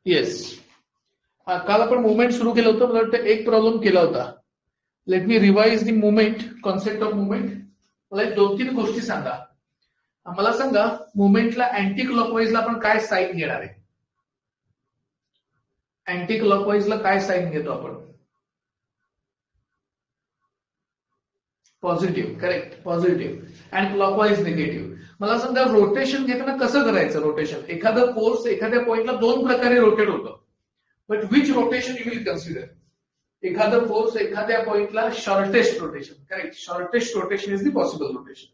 Yes. काल आपण movement सुरू केलं होतं. मला वाटतं एक प्रॉब्लेम केला होता. Let me revise the movement, concept of movement. मला एक 2-3 गोष्टी सांगा. मला सांगा मुवमेंटला अँटी क्लॉकवाईजला आपण काय साईन घेणार आहे? अँटी क्लॉकवाईजला काय साईन घेतो आपण? Positive. Correct, positive. And clockwise negative. मला सांगा रोटेशन घेताना कसं करायचं? रोटेशन एखादा फोर्स एखाद्या पॉइंटला 2 प्रकारे रोटेट होतं. But which rotation you will consider? एखादा फोर्स एखाद्या पॉइंटला shortest rotation. Correct, shortest rotation is the possible rotation.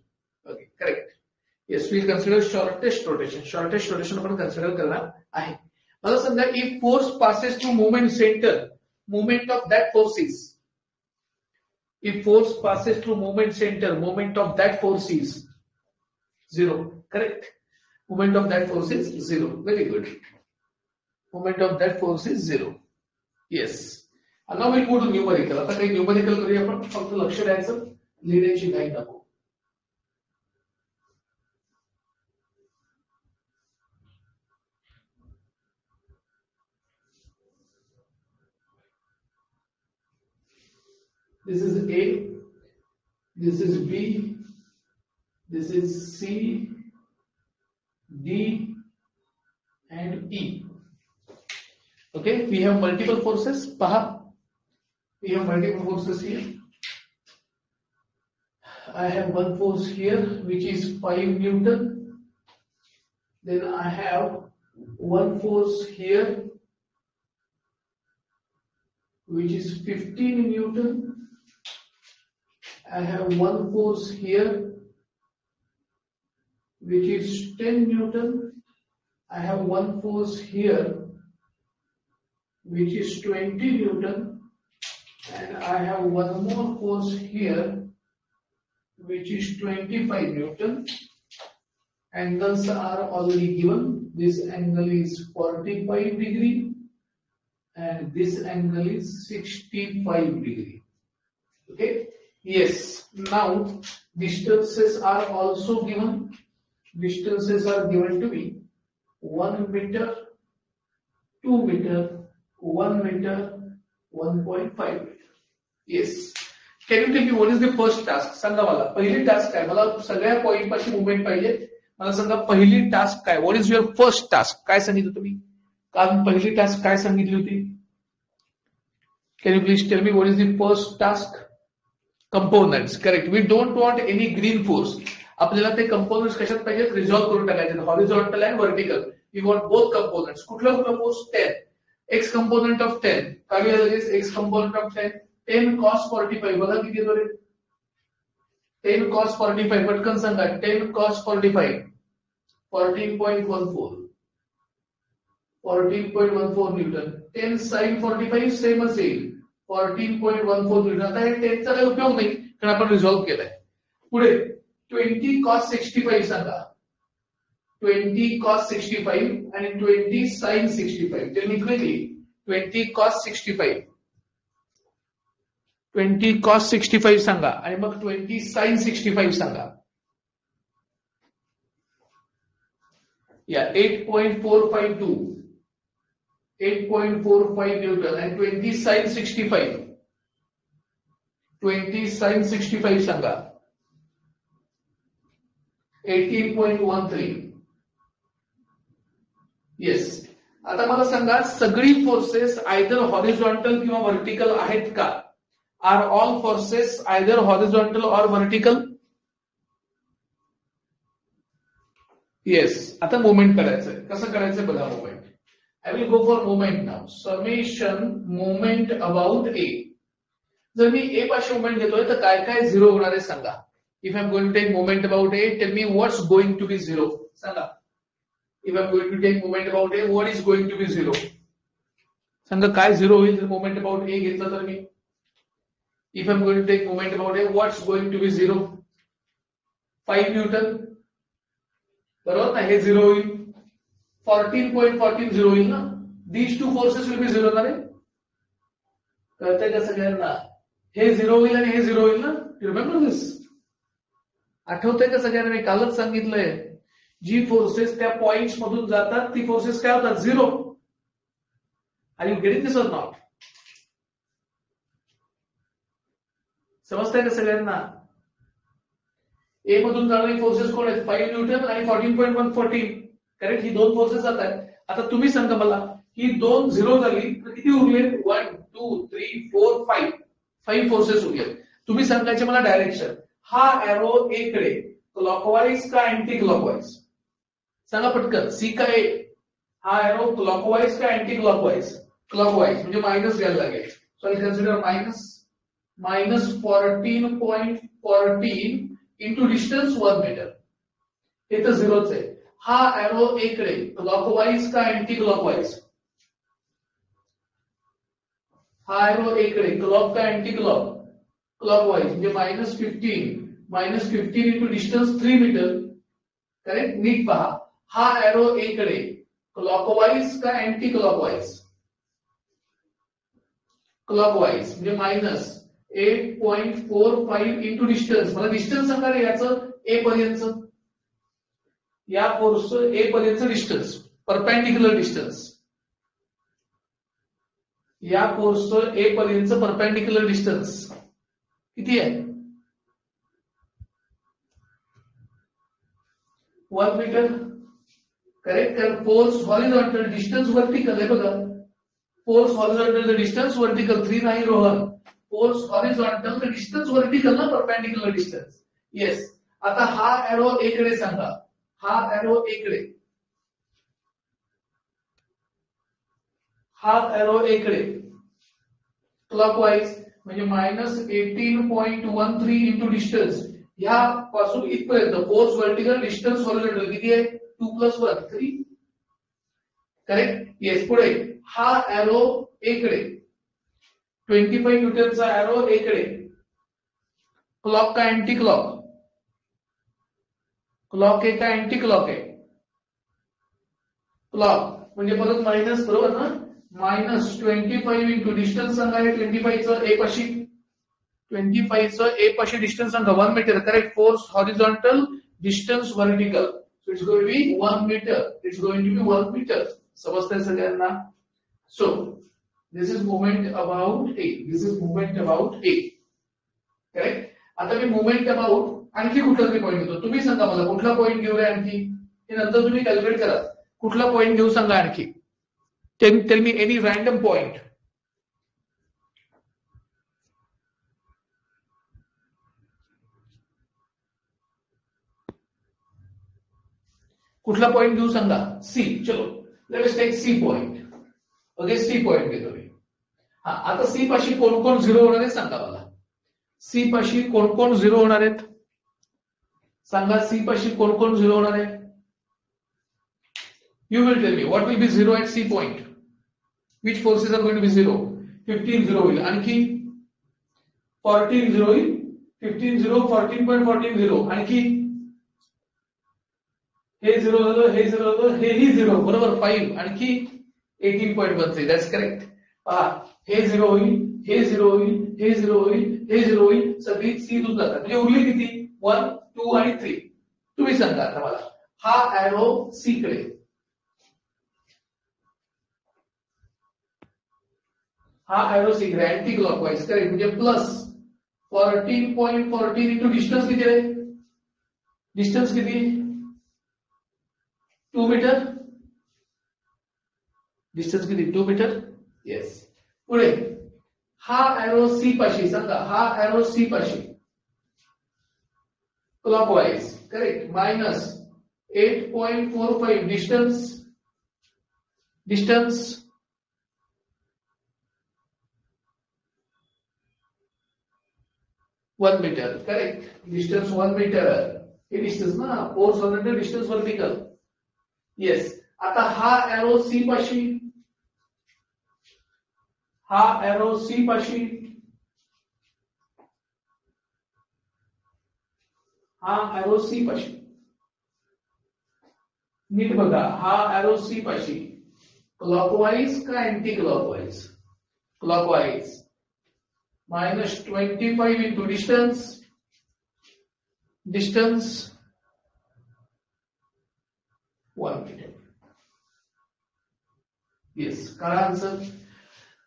Okay, correct. Yes, we consider shortest rotation. Shortest rotation आपण कन्सिडर करणार आहे. मला सांगा if force passes through movement center, movement of that force is. If force passes through movement center, moment of that force is 0. Correct. Moment of that force is 0. Very good. Moment of that force is 0. Yes. And now we'll go to numerical. आता काही numerical करूया आपण. फक्त लक्ष द्यायचं, लिहिण्याची घाई नको. This is A. This is B, this is C, D, and E. Okay, we have multiple forces. Paha, we have multiple forces here. I have one force here which is 5 Newton. Then I have one force here which is 15 Newton. I have one force here which is 10 Newton. I have one force here which is 20 Newton, and I have one more force here which is 25 Newton. Angles are already given. This angle is 45 degree and this angle is 65 degree. Okay. Yes, now distances are also given. Distances are given to be 1 meter, 2 meter, 1 meter, 1.5 meter. Yes. Can you tell me what is the first task? सांगा मला पहिली task काय? मला सगळ्या point पाशी movement पाहिजे. मला सांगा पहिली टास्क काय? What is your first task? काय सांगितलं तुम्ही? कारण पहिली टास्क काय सांगितली होती? Can you please tell me what is the first task? Components. Correct. We don't want any green force. आपल्याला ते कंपोनेंट्स कशात पाहिजेत? रिझॉल्व्ह करून टाकायचे. Horizontal and vertical. We want both components. कुठला फोर्स? 10. X component of 10. काढूया लगेच. X component of 10. 10 cos 45. बघा किती येतो रे? 10 cos 45. पटकन सांगा. 10 cos 45. 14.14. 14.14 न्यूटन. 10 sin 45 सेमच येईल. 14.14 न्यूटन. आता हे 10चा काही उपयोग नाही कारण आपण रिझॉल्व्ह केलाय. पुढे 20 cos 65 सांगा. 20 cos 65 आणि 20 sin 65. Tell me quickly. 20 cos 65. 20 cos 65 सांगा आणि मग 20 sin 65 सांगा. या 8.452. 8.45 न्यूटन and 20 sin 65. 20 sin 65 सांगा. 18.13. येस. आता मला सांगा सगळी फोर्सेस आयदर हॉरिझॉन्टल किंवा व्हर्टिकल आहेत का? Are all forces either horizontal or vertical? Yes. आता मुवमेंट करायचंय. कसं करायचंय बघा movement. I will go for moment now. Summation moment about A. जर मी A पाशी moment घेतोय तर काय काय झिरो होणार आहे सांगा. If I'm going to take moment about A, tell me what's going to be zero. सांगा. If I'm going to take moment about A, what is going to be zero? सांगा काय झिरो होईल जर moment about A घेतलं तर मी. If I'm going to take moment about A, what's going to be zero? 5 Newton. बरोबर ना? हे zero होईल. 14.14 झिरो होईल ना. These two forces will be zero ना रे. कळतंय का सगळ्यांना? हे झिरो होईल आणि हे झिरो होईल ना. यू रिमेंबर दिस? आठवतंय का सगळ्यांना? मी कालच सांगितलंय जी फोर्सेस त्या पॉइंट्स मधून जातात ती फोर्सेस काय होतात? झिरो. आर यू गेटिंग दिस और नॉट? समजतंय का सगळ्यांना? ए मधून जाणारी फोर्सेस कोण आहेत? 5 न्यूटन आणि 14.114. करेक्ट, ही दोन फोर्सेस जात आहेत. आता तुम्ही सांगा मला, ही दोन झिरो झाली तर किती उरले? 1 2 3 4 5 5 फोर्सेस उरले. तुम्ही सांगायचे मला डायरेक्शन. हा एरो ए कडे क्लॉकवाईज का अँटी क्लॉकवाईज? सांगा पटकन. सी का ए? हा एरो क्लॉकवाईज का अँटी क्लॉकवाईज? क्लॉकवाईज म्हणजे मायनस घ्यायला लागेल. So I consider minus 14.14 into distance 1 meter. हे तर झिरोच आहे. हा एरो ए कडे क्लॉकवाईज का अँटी क्लॉकवाईज? हा एरो ए कडे क्लॉक का अँटी क्लॉक? क्लॉकवाईज म्हणजे -15 इंटू डिस्टन्स 3 मीटर. करेक्ट, नीट पहा. हा एरो ए कडे क्लॉकवाईज का अँटी क्लॉकवाईज? क्लॉकवाईज म्हणजे -8.45 इंटू डिस्टन्स. मला डिस्टन्स सांगा रे याचं ए पर्यंत. या फोर्स ए पर्यंत डिस्टन्स, परपेंडिक्युलर डिस्टन्स. या फोर्स ए पर्यंत परपेंडिक्युलर डिस्टन्स किती आहे? 1 मीटर. करेक्ट, कारण फोर्स हॉरिझॉन्टल, डिस्टन्स वर्टिकल आहे बघा. Force horizontal, distance vertical. 3 नाही Rohan. Force horizontal, distance vertical ना, परपेंडिक्युलर डिस्टन्स. येस. आता हा एरो ए कडे सांगा. हा एरो ए कडे, हा एरो ए कडे क्लॉकवाईज म्हणजे -18.13 इंटू डिस्टन्स. ह्या पासून इथपर्यंत फोर्स वर्टिकल, डिस्टन्स हॉरिझॉन्टल किती आहे? 2 + 1 3. Correct, yes. पुढे हा एरो ए कडे 25 न्यूटनचा एरो ए कडे क्लॉक का अँटी क्लॉक? क्लॉक आहे का अँटी क्लॉक आहे? क्लॉक म्हणजे परत मायनस, बरोबर ना? -25 इंटू डिस्टन्स सांगा. 25चं ए पाशी, 25चं ए पाशी डिस्टन्स सांगा. 1 meter. Correct. Force horizontal, distance vertical. So it's going to be 1 meter. It's going to be 1 meter. समजतंय सगळ्यांना? So this is movement about A. This is movement about A. Correct. आता मी movement about आणखी कुठला तरी point घेतो. तुम्ही सांगा मला कुठला पॉईंट घेऊया आणखी. हे नंतर तुम्ही कॅल्क्युलेट करा. कुठला पॉईंट घेऊ सांगा आणखी. Tell me any random point. कुठला पॉइंट घेऊ सांगा. सी. चलो let us take C point. Okay, C point घेतो मी. हा, आता सी पाशी कोण कोण झिरो होणार आहेत सांगा मला. सी पाशी कोण कोण झिरो होणार आहेत सांगा. सी पाशी कोण कोण झिरो होणार आहे? You will tell me what will be zero at C point. Which forces are going to be zero? 15 zero होईल. आणखी 14 झिरो होईल. 15 झिरो, 14.14 झिरो. आणखी हे झिरो झालं, हे झिरो झालं, हेही झिरो. बरोबर, 5. आणखी 18.13. That's correct. पहा, हे झिरो होईल, हे झिरो होईल, हे झिरो होईल, हे झिरो होईल. सगळी सी दूर जातात. म्हणजे उरली किती? 1 2 आणि 3. तुम्ही सांगा आता मला. हा एरो सी कडे, हा एरो सी कडे अँटी क्लॉकवाईज. करेक्ट, म्हणजे प्लस 14.14 इंटू डिस्टन्स किती आहे? डिस्टन्स किती? 2 मीटर. डिस्टन्स किती? 2 मीटर. येस. पुढे हा एरो सी पाशी सांगा. हा एरो सी पाशी clockwise. Correct. -8.45 distance 1 meter. Correct, distance 1 meter. हे डिस्टन्स ना, force horizontal, distance vertical. Yes. आता हा एरो सी पाशी, हा एरो सी पाशी, हा एरो सी पाशी. नीट बघा. हा एरो सी पाशी क्लॉकवाईज का anti clockwise? Clockwise. -25 into distance 1 meter. Yes, कळा आन्सर.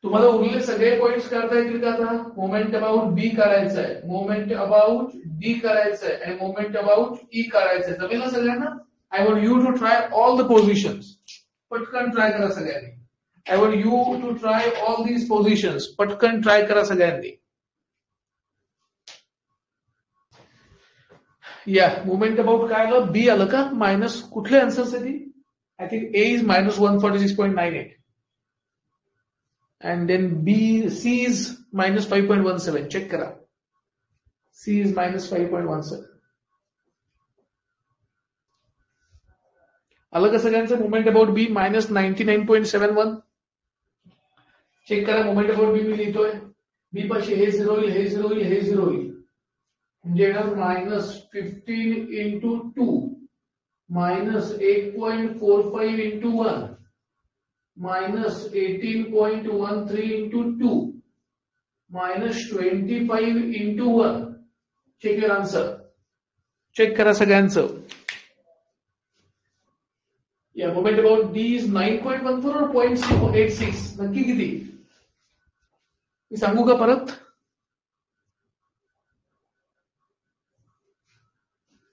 तुम्हाला उरलेले सगळे पॉइंट्स काढता येतील का आता? मोमेंट अबाउट बी काढायचं आहे, मोमेंट अबाउट डी करायचं आहे आणि मोमेंट अबाउट ई करायचं आहे. जमेल ना सगळ्यांना? I want you to try all the positions. पटकन ट्राय करा सगळ्यांनी. I want you to try all these positions. पटकन ट्राय करा सगळ्यांनी. या मोमेंट अबाउट काय आलं? बी आलं का? मायनस कुठले आन्सर्स आहे ती? I think A is minus 146.98 and then B, C is minus 5.17. Check करा. C is minus 5.17. आलं का सगळ्यांचं? Moment about B minus 99.71. Check करा. मोमेंट अबाउट बी मी लिहितोय. बी पाशी हे 0 होईल, हे 0 होईल, हे 0 होईल. म्हणजे येणार minus 15 into 2 minus 8.45 into 1 minus 18.13 into 2 minus 25 into 1. Check your answer. Check करा सगळ्यांचं. या moment about D is 9.14 or 0.86. नक्की किती? मी सांगू का परत?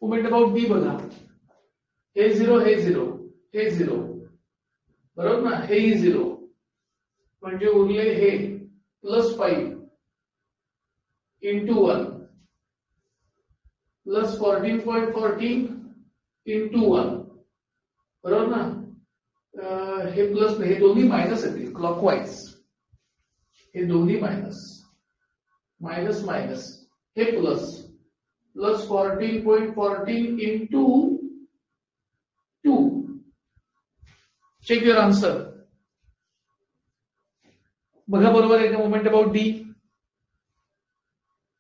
मोमेंट अबाउट डी बघा. हे 0, हे 0, हे 0. बरोबर ना? हे 0 म्हणजे उरले हे प्लस 5 इंटू 1 प्लस 14.14 इंटू 1. बरोबर ना? हे प्लस हे दोन्ही मायनस येतील क्लॉकवाईज. हे दोन्ही मायनस मायनस मायनस हे plus plus 14.14 into 2. Check your answer. बघा बरोबर आहे का moment about D?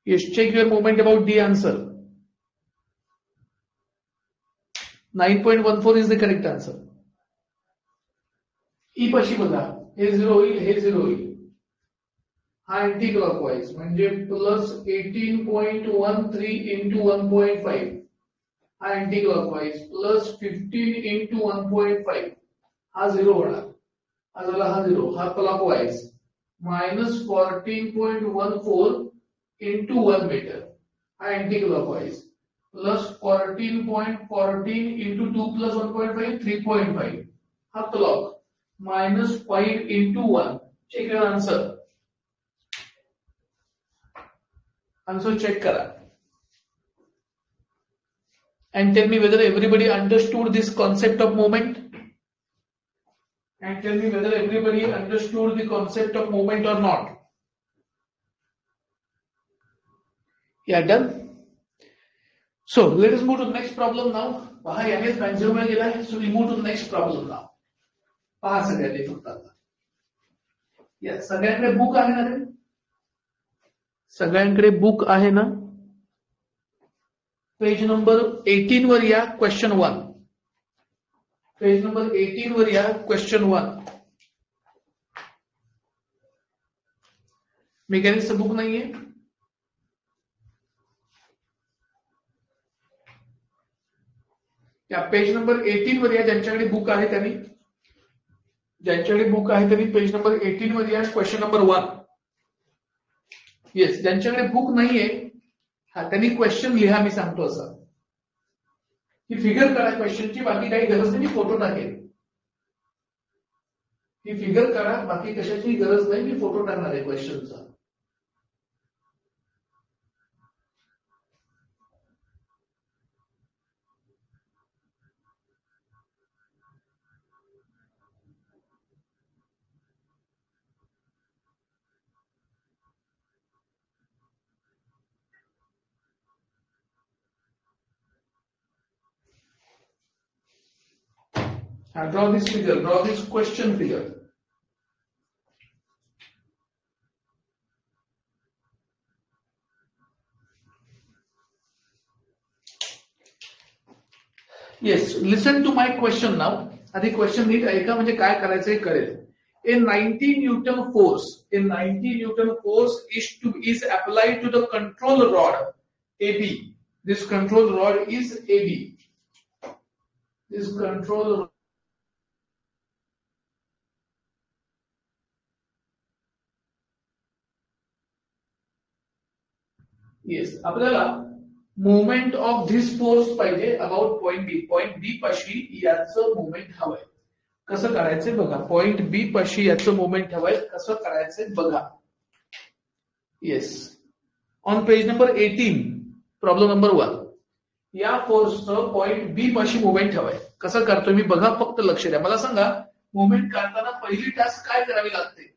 Yes, check your moment about D answer. 9.14 is the correct answer. E पाशी बघा. हे 0 होईल, हे 0 होईल. हा अँटी क्लॉकवाईज म्हणजे प्लस 18.13 इंटू 1.5. हा अँटी क्लॉकवाईज प्लस 15 इंटू 1.5. हा 0 होणार. हा झाला हा 0. हा क्लॉकवाईज मायनस 14.14 इंटू 1 मीटर. हा anti clockwise plus 14.14 into 2 plus 1.5 3.5. हा clock minus 5 into 1. Check your answer. Answer check करा. And tell me whether everybody understood this concept of moment. And tell me whether everybody understood the concept of moment or not. Yeah, done. So let us move to the next problem now. पहा यानेच pencil गेलाय. So we move to the next problem now. पहा सगळ्यांनी फक्त आता. या सगळ्यांकडे book आहे ना रे? सगळ्यांकडे बुक आहे ना? पेज नंबर 18 वर या. क्वेश्चन 1. पेज नंबर 18 वर या. क्वेश्चन 1. मेकॅनिक्सचं बुक नाहीये? या पेज नंबर 18 वर या. ज्यांच्याकडे बुक आहे त्यांनी पेज नंबर 18 वर या. Question number 1. येस, ज्यांच्याकडे बुक नाहीये हा त्यांनी क्वेश्चन लिहा. मी सांगतो असं ही फिगर करा क्वेश्चनची. बाकी काही गरज नाही. मी फोटो टाकेल. ही फिगर करा. बाकी कशाची गरज नाही. मी फोटो टाकणार आहे क्वेश्चनचा. Draw this figure. Draw this question figure. Yes, listen to my question now. आधी क्वेश्चन नीट ऐका म्हणजे काय करायचंय कळेल. A 90 Newton force is applied to the control rod AB. This control rod is AB. This control. Yes, आपल्याला moment of this force पाहिजे about point बी पाशी याचं मोमेंट हवंय. कसं करायचंय बघा. पॉइंट बी पाशी याचं मोमेंट हवंय, कसं करायचंय बघा. Yes, on page number 18 problem number 1. या फोर्सचं पॉइंट बी पाशी मोमेंट हवंय. कसं करतोय मी बघा, फक्त लक्ष द्या. मला सांगा, मोमेंट काढताना पहिली टास्क काय करावी लागते?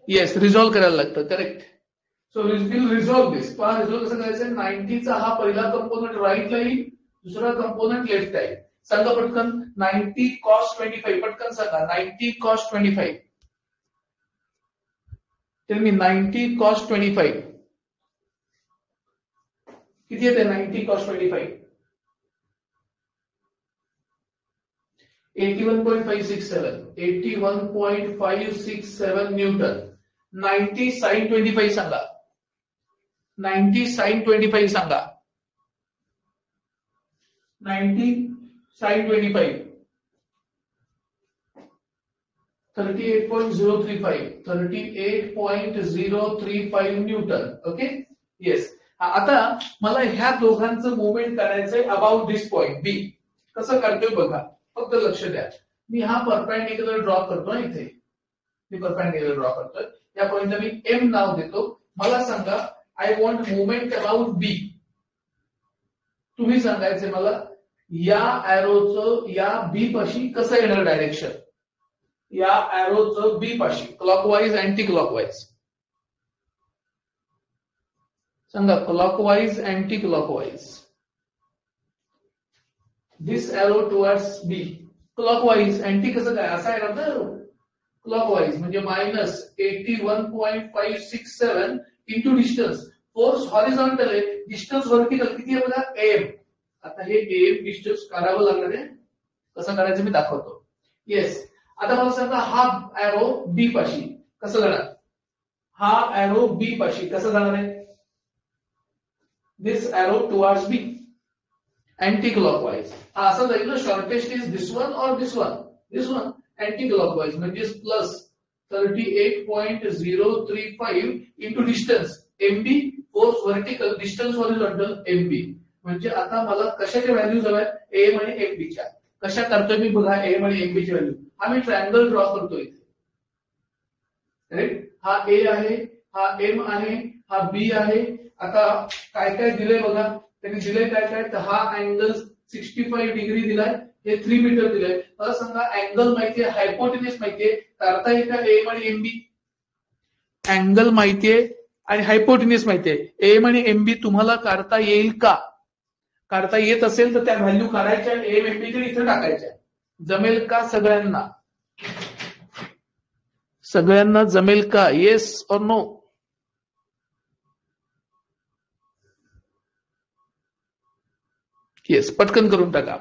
येस, रिझॉल्व्ह करायला लागतं. करेक्ट. सो विल रिझॉल्व्ह दिस. पहा रिझॉल्व्ह कसं करायचं. 90चा हा पहिला कंपोनंट राईटला येईल, दुसरा कंपोनंट लेफ्टला येईल. सांगा पटकन. 90 cos 25. पटकन सांगा. 90 cos 25. टेल मी 90 cos 25 किती येते? 90 cos 25 81.567 81.567 न्यूटन. 90 sin 25 सांगा. 90 sin 25 सांगा. 90 sin 25 38.035 38.035 न्यूटन. ओके. येस. आता मला ह्या दोघांचं मोमेंट करायचंय अबाउट दिस पॉइंट बी. कसं करतोय बघा, फक्त लक्ष द्या. मी हा परपेंडिक्युलर ड्रॉ करतोय. इथे मी परपेंडिक्युलर ड्रॉ करतोय. या पॉइंटला मी एम नाव देतो. मला सांगा, आय वॉन्ट मोमेंट अबाउट बी. तुम्ही सांगायचे मला या एरोचं या बी पाशी कसं येणार डायरेक्शन. या एरोचं बी पाशी क्लॉकवाईज अँटी क्लॉकवाईज सांगा. Clockwise anti clockwise. This arrow towards B. Clockwise anti कसं काय असा आहे ना एरो. क्लॉकवाईज म्हणजे -81.567 इंटू डिस्टन्स. फोर्स हॉरिझॉन्टल आहे, डिस्टन्स व्हर्टिकल किती आहे बघा, एम. आता हे एम डिस्टन्स काढावं लागणार आहे. कसं करायचं मी दाखवतो. येस. आता मला सांगा, हा एरो बी पाशी कसं जाणार. हा एरो बी पाशी कसं जाणार आहे. दिस एरो टुवर्ड्स बी अँटी क्लॉकवाईज. हा असं जाईल ना. शॉर्टेस्ट इज दिस वन और दिस वन. दिस वन अँटी क्लॉकवाईज म्हणजे plus 38.035 into distance MB. Force vertical, distance horizontal MB. म्हणजे आता मला कशाच्या व्हॅल्यूज हव्या, एम आणि एमबीच्या. कशा करतोय मी बघा, एम आणि एमबीची व्हॅल्यू. हा मी ट्रायंगल ड्रॉ करतोय. करेक्ट. हा ए आहे, हा एम आहे, हा बी आहे. आता काय काय दिलंय बघा. त्यांनी दिलंय काय काय, तर हा अँगल 65 डिग्री दिलाय, हे 3 मीटर दिलंय. मला सांगा, अँगल माहितीये, हायपोटेन्यूस माहितीये, करता येईल का एम आणि एमबी. अँगल माहितीये आणि हायपोटेन्यूस माहितीये. एम आणि एमबी तुम्हाला काढता येईल का. काढता येत असेल तर त्या व्हॅल्यू काढायच्या, एम एमबी इथे टाकायच्या. जमेल का सगळ्यांना. सगळ्यांना जमेल का. येस और नो. येस, पटकन करून टाका.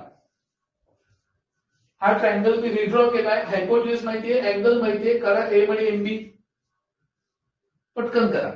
हा ट्रायंगल मी रिड्रॉ केलाय. हायपोटेन्यूस माहितीये, अँगल माहितीये, करा एम आणि एमबी. पटकन करा.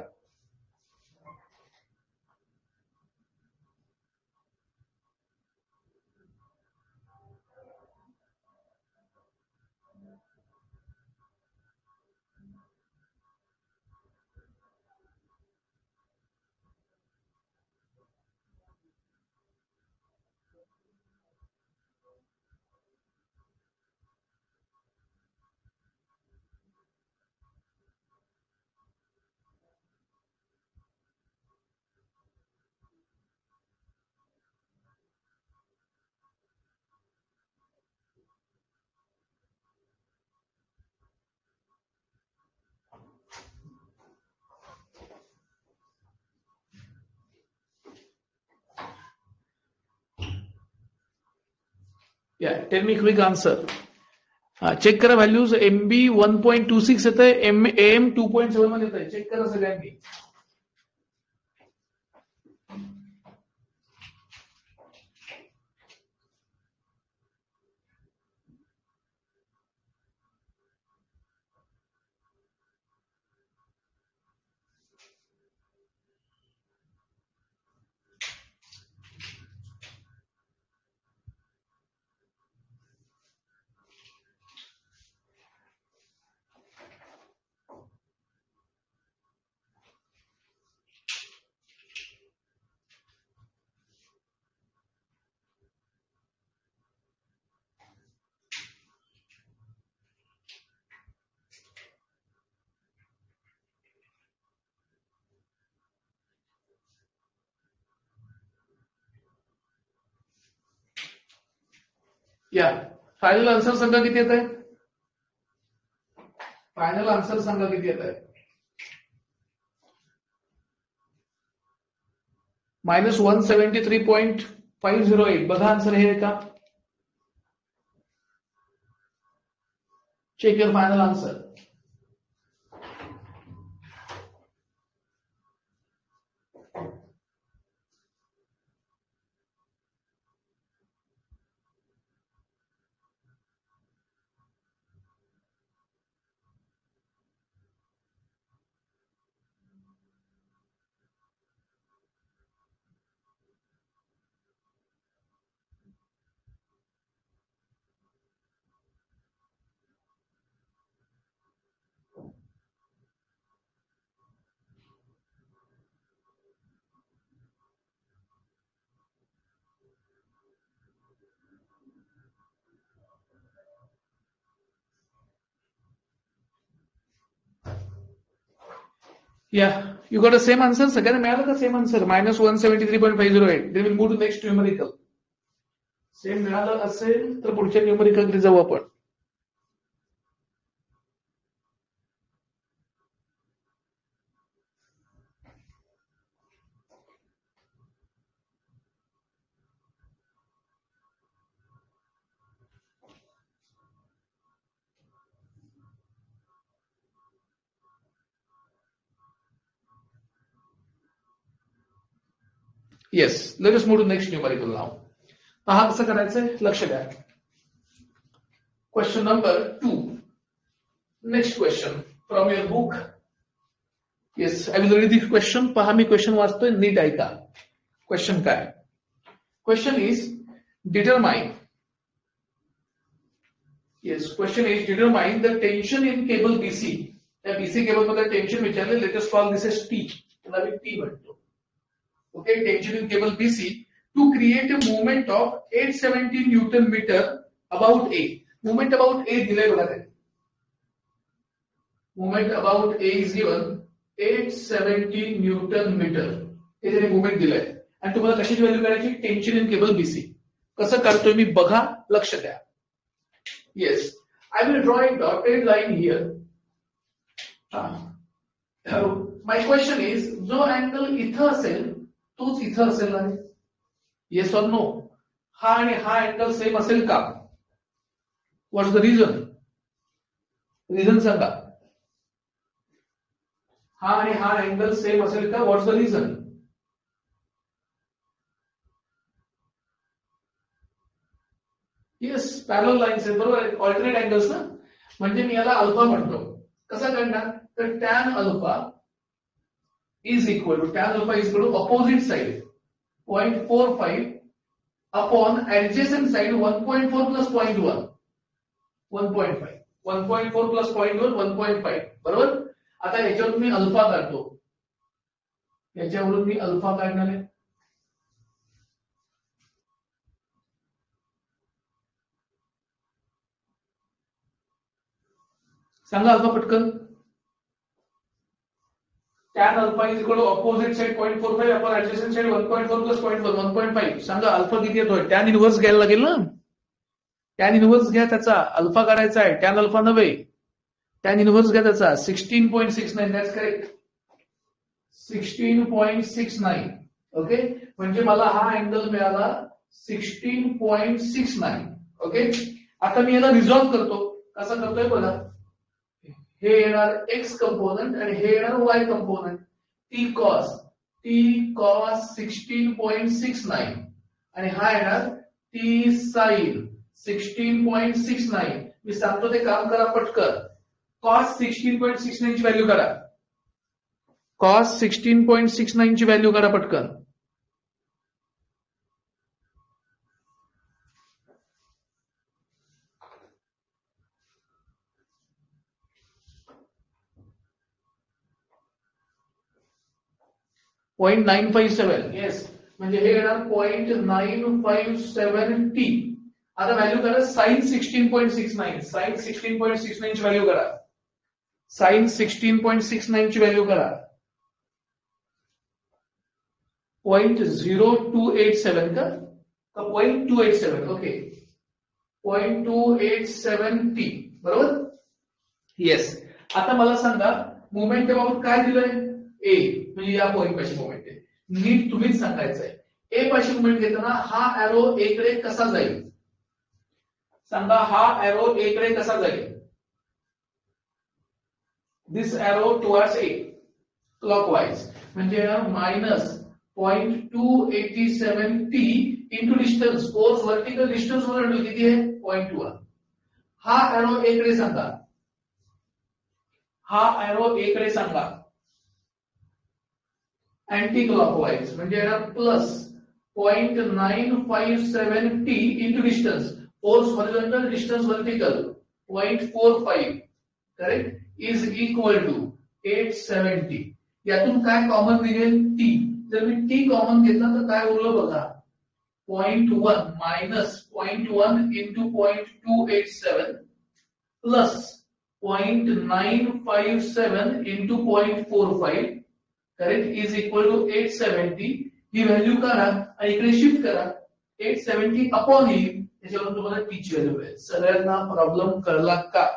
Yeah, tell me quick answer. Check करा व्हॅल्यूज. एमबी 1.26 येत आहे, एम 2.7 येत आहे. चेक करा सगळ्यांनी. या फायनल आन्सर सांगा किती येत आहे. फायनल आन्सर सांगा किती येत आहे. -173.508. बघा आन्सर हे का. Check your final answer. Yeah, you got the same answer. सगळ्यांना मिळालं का same answer. -173.508. Then we'll move to next numerical. Same मिळालं असेल तर पुढच्या न्यूमरिकलकडे जाऊ आपण. Yes, let us move to next numerical now. पहा कसं करायचंय, लक्ष द्या. Question number 2. Next question from your book. Yes, I will read the question. पहा मी क्वेश्चन वाचतोय, नीट ऐका. क्वेश्चन काय. Question is determine. Yes, question is determine the tension in cable BC. त्या BC केबल मध्ये टेन्शन विचारले. Let us call this as T. त्याला मी T म्हणतो. Okay, tension in cable BC to create a movement of 870 Newton meter about A. Movement about A दिलंय बघा ते. Movement about A is given 870 Newton meter. हे त्याने movement दिलंय. आणि तुम्हाला कशाची व्हॅल्यू करायची. Tension in cable BC. कसं करतोय मी बघा, लक्ष द्या. Yes, I will draw a dotted line here. My question is, जो अँगल इथं असेल तोच इथं असेल ना. Yes or no. हा आणि हा अँगल सेम असेल का. What's the reason. रिझन सांगा. हा आणि हा अँगल सेम असेल का. What's the reason. Yes, parallel lines आहेत बरोबर. ऑल्टरनेट अँगल्स ना. म्हणजे मी याला अल्फा म्हणतो. कसा करणार. तर tan alpha is equal to tan alpha is equal to opposite side 0.45 upon adjacent side 1.4 plus 0.1 1.5 1.4 plus 0.1 1.5 बरोबर. आता याच्यावरून मी अल्फा काढतो. याच्यावरून मी अल्फा काढणार आहे. सांगा अल्फा पटकन. tan alpha is equal to opposite side 0.45 upon adjacent side 1.4 plus 0.1 1.5. सांगा अल्फा किती येतोय. tan इनव्हर्स घ्यायला लागेल ना. tan इनव्हर्स घ्या त्याचा. अल्फा काढायचा आहे. tan अल्फा नव्हे. tan इनव्हर्स घ्या त्याचा. 16.69. That's correct. 16.69. ओके. म्हणजे मला हा अँगल मिळाला 16.69. ओके. आता मी याला रिझॉल्व्ह करतो. कसं करतोय बघा. हे येणार एक्स कंपोनंट आणि हे येणार वाय कंपोनंट. टी कॉस 16.69 आणि हा येणार टी साइन 16.69. मी सांगतो ते काम करा पटकन. कॉस 16.69 ची व्हॅल्यू करा. कॉस 16.69 ची व्हॅल्यू करा पटकन. .957. येस, म्हणजे हे येणार 0.957 टी. आता व्हॅल्यू करा साइन 16.69. साइन 16.69 ची व्हॅल्यू करा. साइन 16.69 ची व्हॅल्यू करा. 0.0287 का 0.287. ओके. 0.287t बरोबर. येस. आता मला सांगा मोमेंट अबाउट काय दिलंय, ए म्हणजे या पॉइंट पाशी मोमेंट आहे. नीट तुम्हीच सांगायचं आहे. ए पाशी मोमेंट घेताना हा एरो ए कडे कसा जाईल, सांगा हा एरो ए कडे कसा जाईल. दिस एरो टुवर्ड्स ए क्लॉकवाइज म्हणजे -0.287t into distance, force vertical distance वर किती आहे 0.1. हा एरो ए कडे सांगा, हा एरो ए कडे सांगा अँटी क्लॉकवाइज म्हणजे plus 0.957t into distance, force horizontal distance vertical 0.45 correct is equal to 870. यातून काय कॉमन निघेल, टी. जर मी टी कॉमन घेतला तर काय उरलं बघा 0.1 minus 0.1 into 0.287 plus 0.957 into 0.45 correct is equal to 870. ही व्हॅल्यू करा आणि इकडे शिफ्ट करा, 870 अपॉन येईल, त्याच्यावरून तुम्हाला टीची व्हॅल्यू मिळेल. सगळ्यांना प्रॉब्लेम कळला का?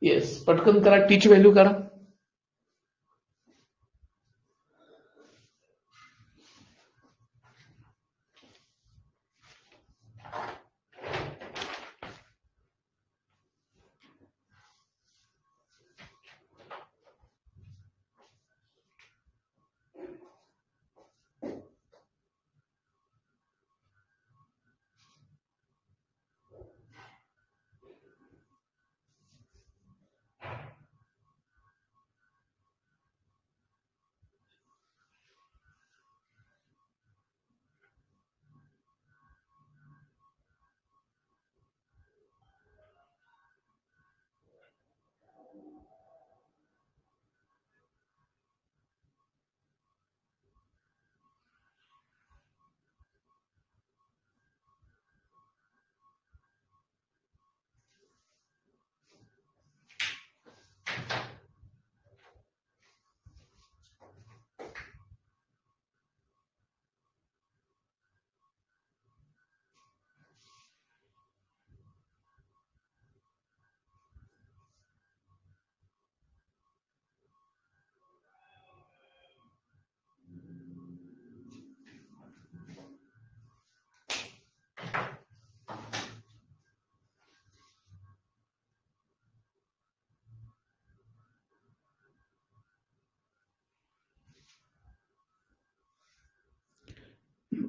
येस, पटकन करा, टीची व्हॅल्यू करा.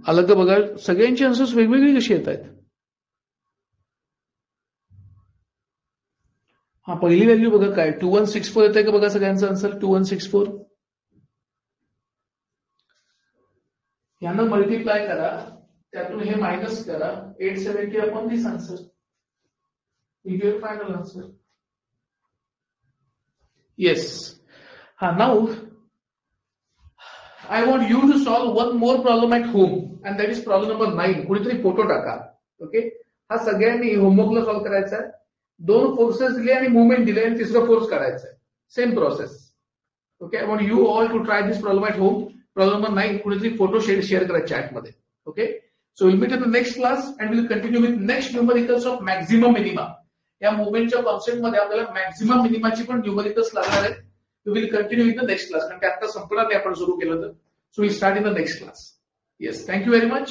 आलं का बघा, सगळ्यांची आन्सर्स वेगवेगळी कशी येत आहेत. हा पहिली व्हॅल्यू बघा काय 2164 येत आहे का बघा सगळ्यांचा आन्सर 2164. यांना मल्टिप्लाय करा, त्यातून हे मायनस करा, 870 upon this answer is your final answer. Yes. हा now I want you to solve one more problem at home and that is problem number 9. कुणीतरी फोटो टाका. ओके, हा सगळ्यांनी होमवर्कला सॉल्व्ह करायचा आहे. 2 फोर्सेस दिले आणि मुवमेंट दिले आणि तिसरा फोर्स काढायचा आहे. Same process. Okay, I want you all to try this problem at home. Problem number 9 कुणीतरी फोटो शेअर करा चॅट मध्ये. Okay, so will meet in the next class and will continue with next numericals of maximum minima. या मुवमेंटच्या concept मध्ये आपल्याला maximum मिनिमाची पण numericals लागणार आहेत. We will continue in the next class. कारण की आता संपणार नाही आपण सुरू केलं तर. So we'll start in the next class. Yes, thank you very much.